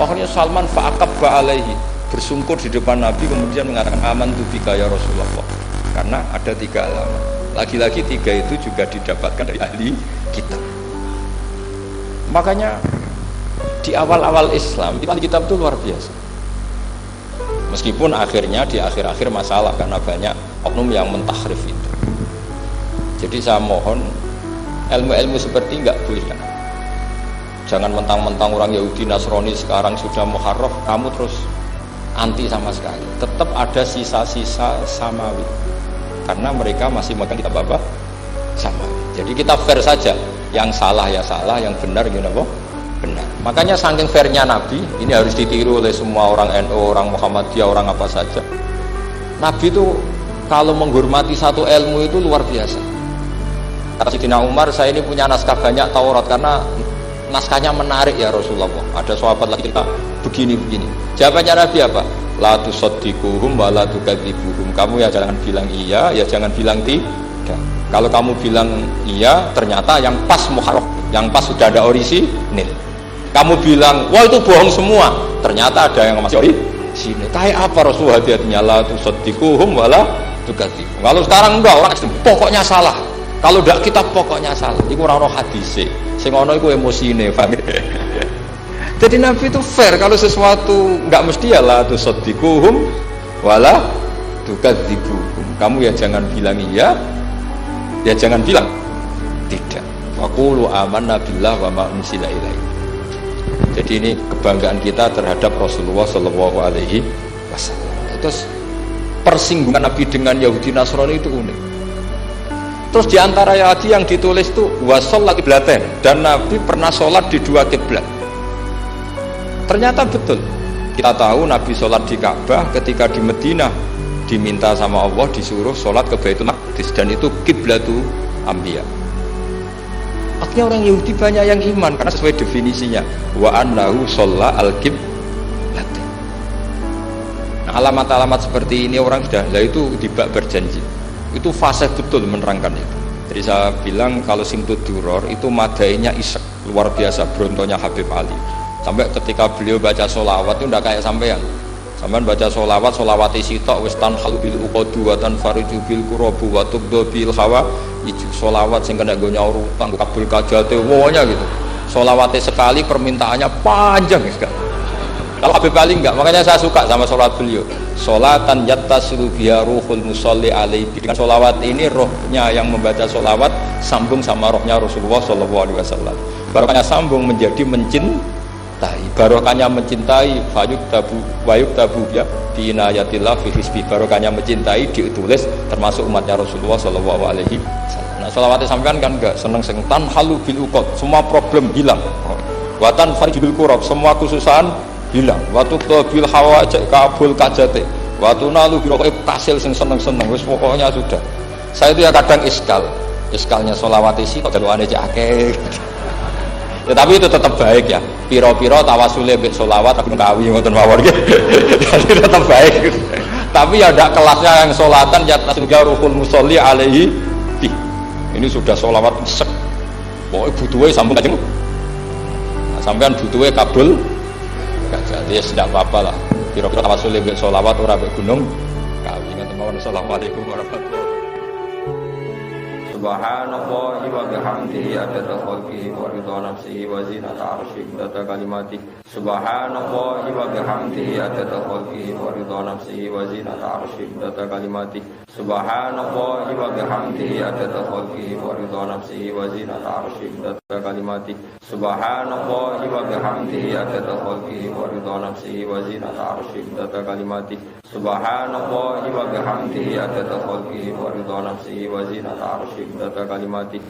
Akhirnya Salman fa'aqabba alaihi, bersungkur di depan Nabi, kemudian mengatakan amantu bika ya Rasulullah. Karena ada 3 alamat. Lagi-lagi 3 itu juga didapatkan dari ahli kitab. Makanya di awal-awal Islam ahli kitab itu luar biasa. Meskipun akhirnya di akhir-akhir masalah karena banyak oknum yang mentahrif itu. Jadi saya mohon ilmu-ilmu seperti enggak boleh. Jangan mentang-mentang orang Yahudi Nasrani sekarang sudah muharraf kamu terus anti sama sekali. Tetap ada sisa-sisa samawi. Karena mereka masih makan kitab apa? Samawi. Jadi kita fair saja. Yang salah ya salah, yang benar gimana kok? Benar. Makanya saking fairnya Nabi, ini harus ditiru oleh semua orang NU, orang Muhammadiyah, orang apa saja. Nabi itu kalau menghormati satu ilmu itu luar biasa. Kata Sayyidina Umar, saya ini punya naskah banyak Taurat karena naskahnya menarik ya Rasulullah. Ada sahabat lagi kita begini-begini. Jawabannya Nabi apa? La tusaddiquhum wa la tukadzibuhum. Kamu ya jangan bilang iya, ya jangan bilang tidak. Kalau kamu bilang iya, ternyata yang pas muharraf, yang pas sudah ada orisinil. Kamu bilang, wah itu bohong semua, ternyata ada yang masih orisinil. Kayak apa Rasul hati-hatinya? La tusaddiquhum wa la tukadzibuhum. Kalau sekarang enggak, orang ekstrem, pokoknya salah. Kalau enggak kita pokoknya salah. Iku ora ono hadise. Sing ono iku emosine, paham? Jadi Nabi itu fair, kalau sesuatu enggak mesti ya la tusaddiquhum wa la tukadzibuhum. Kamu ya jangan bilang iya, ya jangan bilang tidak. Waqulu amanna billah wa ma unzila ilaihi. Jadi ini kebanggaan kita terhadap Rasulullah Shallallahu Alaihi Wasallam. Terus persinggungan Nabi dengan Yahudi Nasrani itu unik. Terus diantara ayat yang ditulis itu wasolat kiblaten, dan Nabi pernah sholat di 2 kiblat. Ternyata betul. Kita tahu Nabi sholat di Ka'bah, ketika di Madinah diminta sama Allah disuruh sholat ke Baitul Maqdis, dan itu kiblatu Anbiya. Akhirnya orang Yahudi banyak yang iman karena sesuai definisinya wa annahu sholla al-qiblat. Nah, alamat-alamat seperti ini orang sudah lah itu dibak berjanji. Itu fase betul menerangkan itu. Jadi saya bilang kalau Simtud Duror itu madainya isek luar biasa, brontonya Habib Ali. Sampai ketika beliau baca sholawat itu tidak kayak sampean. Sampean baca sholawat, sholawati sitok wis tanhalu bil uqadu wa tanfariju bil qurabu wa tubdu bil hawa. Ijuk sholawat sing kena nggo nyaur utang kabul kajate wonya gitu. Sholawatnya sekali permintaannya panjang sekali. Kalau Habib Ali enggak, makanya saya suka sama sholat beliau. Sholatan yattasilu biha ruhul musalli alaihi. Dengan sholawat ini rohnya yang membaca sholawat sambung sama rohnya Rasulullah Shallallahu Alaihi Wasallam. Barokahnya sambung menjadi mencintai barokahnya mencintai wayuk tabu ya binayatillah fi hisbi, barokahnya mencintai ditulis termasuk umatnya Rasulullah sallallahu alaihi wasallam. Nah, selawatnya sampean kan enggak seneng sing tanhalu bil uqad, semua problem hilang. Watan farijul kurab, semua kesusahan hilang. Watu bil hawaij kabul kajate. Watu nalu biro kasil sing seneng-seneng wis pokoknya sudah. Saya itu ya kadang iskalnya selawat isi kok jaluane cek akeh. Ya tapi itu tetap baik ya. Piro-piro tawasule mbek selawat aku kawi ngoten mawon nggih. Jadi tetap baik. Tapi ya ndak kelasnya yang selawatan ya tasga ruhul musolli alaihi. Ini sudah selawat sek. Pokoke butuhe sambung kanjeng. Sampean butuhe kabul jadi tidak apa-apa lah. Kira-kira tawassul mbek selawat ora mbek gunung kawi ngoten mawon. Assalamualaikum warahmatullahi wabarakatuh. Subhanallahi wa bihamdihi adada khalqihi wa ridha nafsihi wa zinata arsyihi wa adada kalimatihi. Subhanallahi wa bihamdihi adada khalqihi wa ridha nafsihi wa zinata arsyihi wa adada kalimatihi. Subhanallahi wa bihamdihi adada khalqihi wa ridha nafsihi wa zinata arsyihi wa adada kalimatihi. Subhanallahi wa bihamdihi adada khalqihi wa ridha nafsihi wa zinata arsyihi wa adada kalimatihi. Subhanallahi wa bihamdihi adada khalqihi wa ridha nafsihi wa zinata arsyihi wa adada kalimatihi.